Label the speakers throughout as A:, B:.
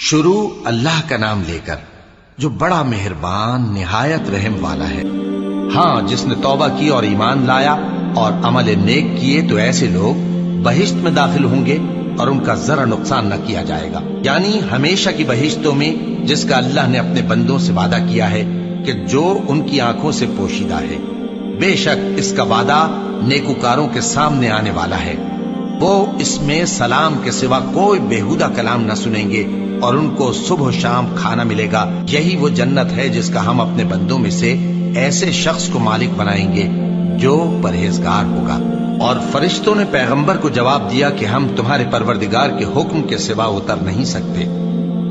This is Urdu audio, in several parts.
A: شروع اللہ کا نام لے کر جو بڑا مہربان نہایت رحم والا ہے۔ ہاں، جس نے توبہ کی اور ایمان لایا اور عمل نیک کیے تو ایسے لوگ بہشت میں داخل ہوں گے اور ان کا ذرا نقصان نہ کیا جائے گا، یعنی ہمیشہ کی بہشتوں میں، جس کا اللہ نے اپنے بندوں سے وعدہ کیا ہے کہ جو ان کی آنکھوں سے پوشیدہ ہے۔ بے شک اس کا وعدہ نیکوکاروں کے سامنے آنے والا ہے۔ وہ اس میں سلام کے سوا کوئی بےہودہ کلام نہ سنیں گے اور ان کو صبح و شام کھانا ملے گا۔ یہی وہ جنت ہے جس کا ہم اپنے بندوں میں سے ایسے شخص کو مالک بنائیں گے جو پرہیزگار ہوگا۔ اور فرشتوں نے پیغمبر کو جواب دیا کہ ہم تمہارے پروردگار کے حکم کے سوا اتر نہیں سکتے۔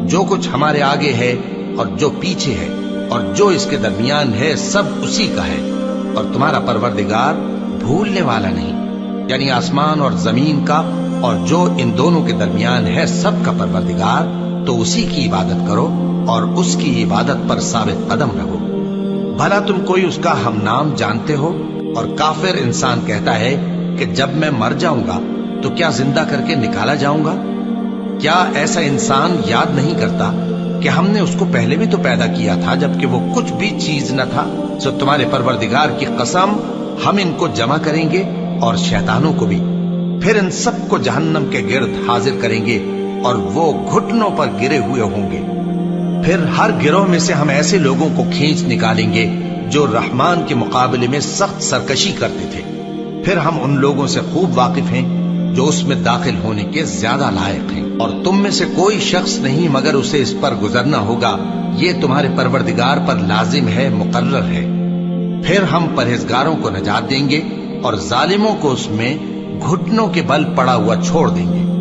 A: جو کچھ ہمارے آگے ہے اور جو پیچھے ہے اور جو اس کے درمیان ہے سب اسی کا ہے، اور تمہارا پروردگار بھولنے والا نہیں، یعنی آسمان اور زمین کا اور جو ان دونوں کے درمیان ہے سب کا پروردگار، تو اسی کی عبادت کرو اور اس کی عبادت پر ثابت قدم رہو۔ بھلا تم کوئی اس کا ہم نام جانتے ہو؟ اور کافر انسان کہتا ہے کہ جب میں مر جاؤں گا تو کیا زندہ کر کے نکالا جاؤں گا؟ کیا ایسا انسان یاد نہیں کرتا کہ ہم نے اس کو پہلے بھی تو پیدا کیا تھا جبکہ وہ کچھ بھی چیز نہ تھا؟ سو تمہارے پروردگار کی قسم، ہم ان کو جمع کریں گے اور شیطانوں کو بھی، پھر ان سب کو جہنم کے گرد حاضر کریں گے اور وہ گھٹنوں پر گرے ہوئے ہوں گے۔ پھر ہر گروہ میں سے ہم ایسے لوگوں کو کھینچ نکالیں گے جو رحمان کے مقابلے میں سخت سرکشی کرتے تھے۔ پھر ہم ان لوگوں سے خوب واقف ہیں جو اس میں داخل ہونے کے زیادہ لائق ہیں، اور تم میں سے کوئی شخص نہیں مگر اسے اس پر گزرنا ہوگا، یہ تمہارے پروردگار پر لازم ہے، مقرر ہے۔ پھر ہم پرہیزگاروں کو نجات دیں گے اور ظالموں کو اس میں گھٹنوں کے بل پڑا ہوا چھوڑ دیں گے۔